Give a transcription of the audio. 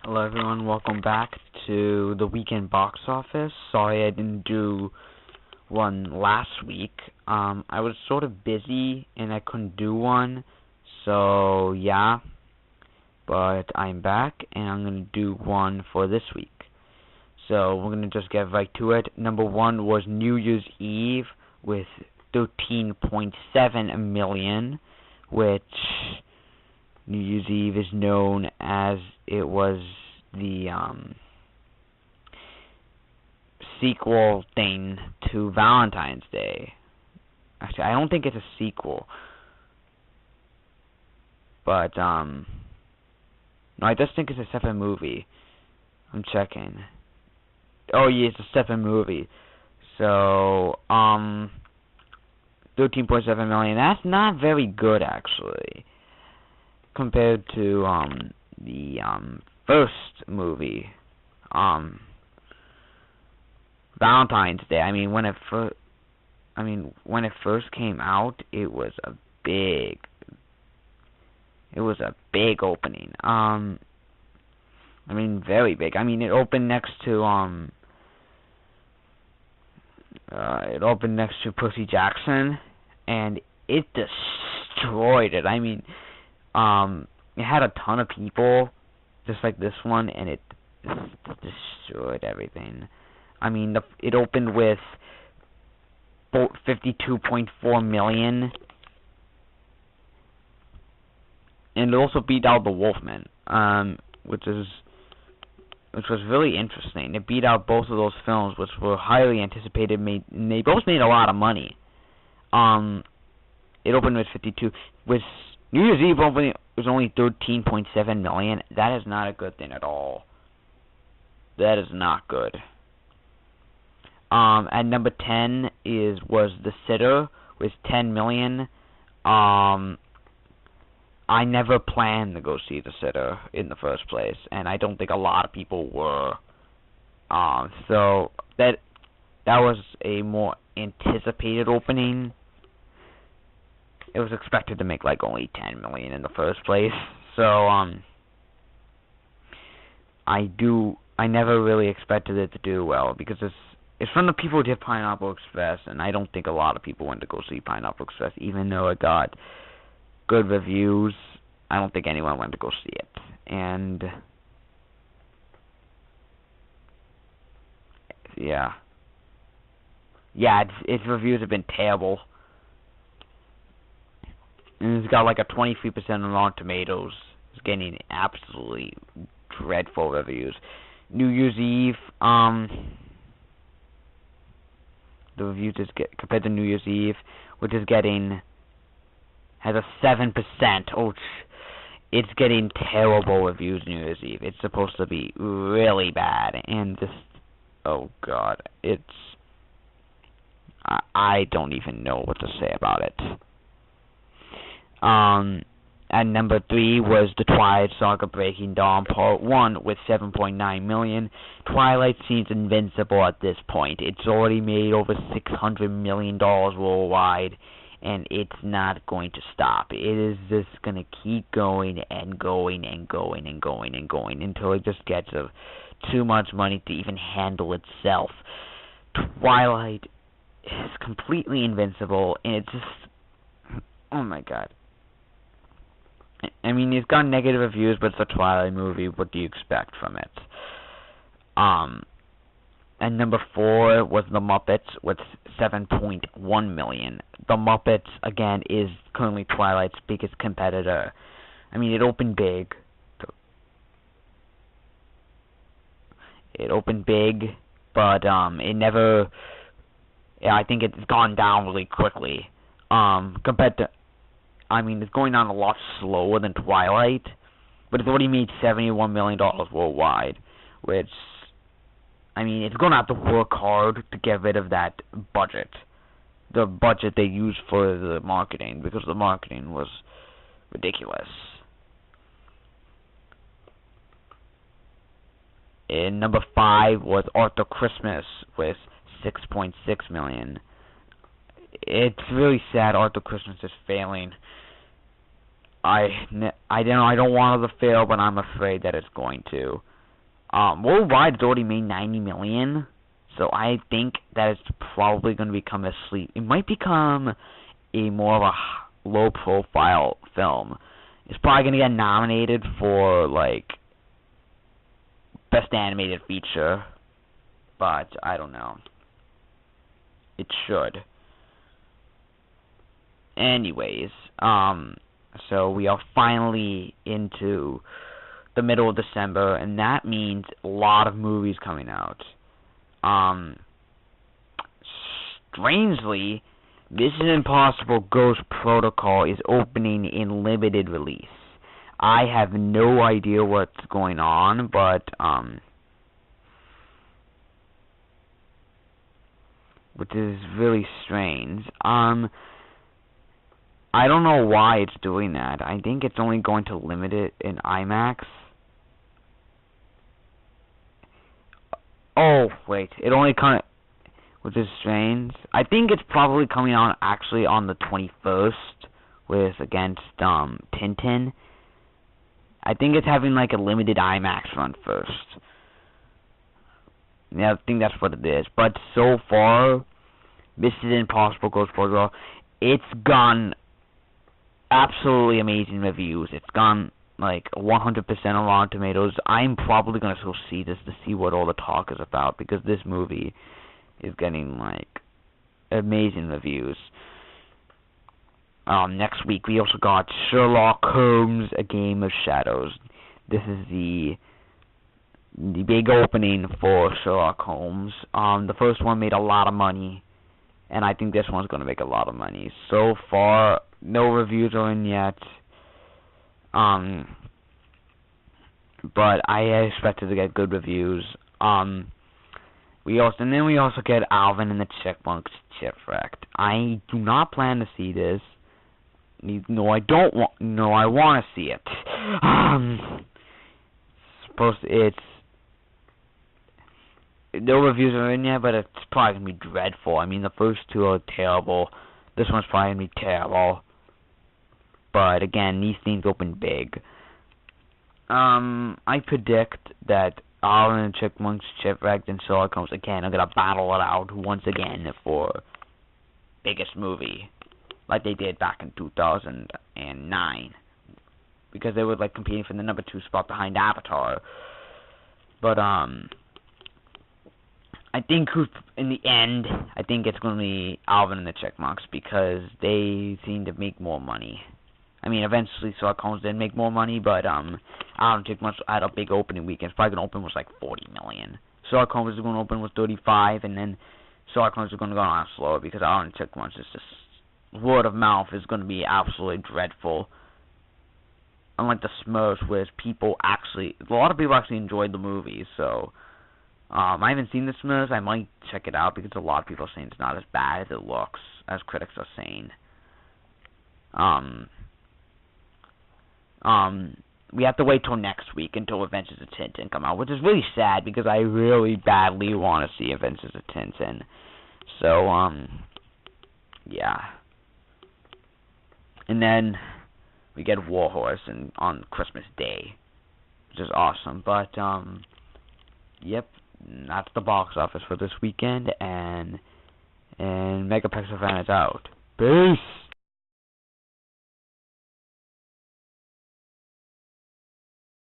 Hello everyone, welcome back to the weekend box office. Sorry I didn't do one last week. I was sort of busy and I couldn't do one, so yeah. But I'm back and I'm going to do one for this week. So we're going to just get right to it. Number one was New Year's Eve with 13.7 million, which New Year's Eve is known as it was the sequel thing to Valentine's Day. Actually, I don't think it's a sequel. But, no, I just think it's a separate movie. I'm checking. Oh, yeah, it's a separate movie. So, 13.7 million. That's not very good, actually, compared to the first movie, Valentine's Day. I mean, when it first came out, it was a big opening. I mean, very big. I mean, it opened next to Percy Jackson, and it destroyed it. I mean, it had a ton of people, just like this one, and it destroyed everything. I mean, it opened with 52.4 million, and it also beat out The Wolfman, which was really interesting. It beat out both of those films, which were highly anticipated. And they both made a lot of money. It opened with 52. With New Year's Eve opening was only 13.7 million. That is not a good thing at all. That is not good. At number 10 was The Sitter with 10 million. I never planned to go see The Sitter in the first place, and I don't think a lot of people were. So that was a more anticipated opening. It was expected to make like only 10 million in the first place. So I never really expected it to do well, because it's from the people who did Pineapple Express, and I don't think a lot of people went to go see Pineapple Express, even though it got good reviews. I don't think anyone went to go see it. And yeah, its reviews have been terrible. And it's got like a 23% on Rotten Tomatoes. It's getting absolutely dreadful reviews. New Year's Eve, the reviews compared to New Year's Eve, which has a 7%. Oh, it's getting terrible reviews. New Year's Eve. It's supposed to be really bad, and this, oh god, I don't even know what to say about it. At number 3 was The Twilight Saga Breaking Dawn Part 1 with 7.9 million. Twilight seems invincible at this point. It's already made over $600 million worldwide, and it's not going to stop. It is just going to keep going and going and going and going and going until it just gets too much money to even handle itself. Twilight is completely invincible, and it's just, oh my god. I mean, it's got negative reviews, but it's a Twilight movie. What do you expect from it? And number 4 was The Muppets with 7.1 million. The Muppets, again, is currently Twilight's biggest competitor. I mean, it opened big. But it never. I think it's gone down really quickly. Compared to. I mean, it's going down a lot slower than Twilight, but it's already made $71 million worldwide, which, I mean, it's going to have to work hard to get rid of that budget, the budget they used for the marketing, because the marketing was ridiculous. And number 5 was Arthur Christmas with 6.6 million. It's really sad Arthur Christmas is failing. I don't want it to fail, but I'm afraid that it's going to. Worldwide, it's already made 90 million. So I think that it's probably going to become a sleep. It might become a more of a low-profile film. It's probably going to get nominated for like Best Animated Feature, but I don't know. It should. Anyways, so we are finally into the middle of December, and that means a lot of movies coming out. Strangely, Mission Impossible Ghost Protocol is opening in limited release. I have no idea what's going on, but, which is really strange. I don't know why it's doing that. I think it's only going to limit it in IMAX. Oh, wait, it only kind of, which is strange. I think it's probably coming out actually on the 21st with against Tintin. I think it's having like a limited IMAX run first. Yeah, I think that's what it is. But so far, Mission Impossible Ghost Protocol, it's gone absolutely amazing reviews. It's gone like 100% on Rotten Tomatoes. I'm probably gonna go see this to see what all the talk is about, because this movie is getting like amazing reviews. Next week we also got Sherlock Holmes: A Game of Shadows. This is the big opening for Sherlock Holmes. The first one made a lot of money, and I think this one's gonna make a lot of money. So far, no reviews are in yet. But I expect it to get good reviews. We also get Alvin and the Chipmunks Shipwrecked. I do not plan to see this. No, I don't want. No, I want to see it. No reviews are in yet, but it's probably gonna be dreadful. I mean, the first two are terrible. This one's probably gonna be terrible. But again, these things open big. I predict that Alvin and Chipmunks Shipwrecked and Sherlock Holmes again are gonna battle it out once again for biggest movie, like they did back in 2009, because they were like competing for the number 2 spot behind Avatar. But I think in the end, I think it's gonna be Alvin and the Chipmunks, because they seem to make more money. I mean, eventually Sherlock Holmes did make more money, but Alvin and Chipmunks had a big opening weekend. It's probably gonna open with like 40 million. Sherlock Holmes is gonna open with 35, and then Sherlock Holmes is gonna go on slower, because Alvin and Chipmunks is just word of mouth is gonna be absolutely dreadful. Unlike the Smurfs, where a lot of people actually enjoyed the movie. So I haven't seen the Smurfs. I might check it out, because a lot of people are saying it's not as bad as it looks, as critics are saying. We have to wait till next week until Adventures of Tintin come out, which is really sad, because I really badly want to see Adventures of Tintin. So, yeah. And then we get Warhorse on Christmas Day, which is awesome. But, yep, that's the box office for this weekend, and Megapixel Fan is out. Peace!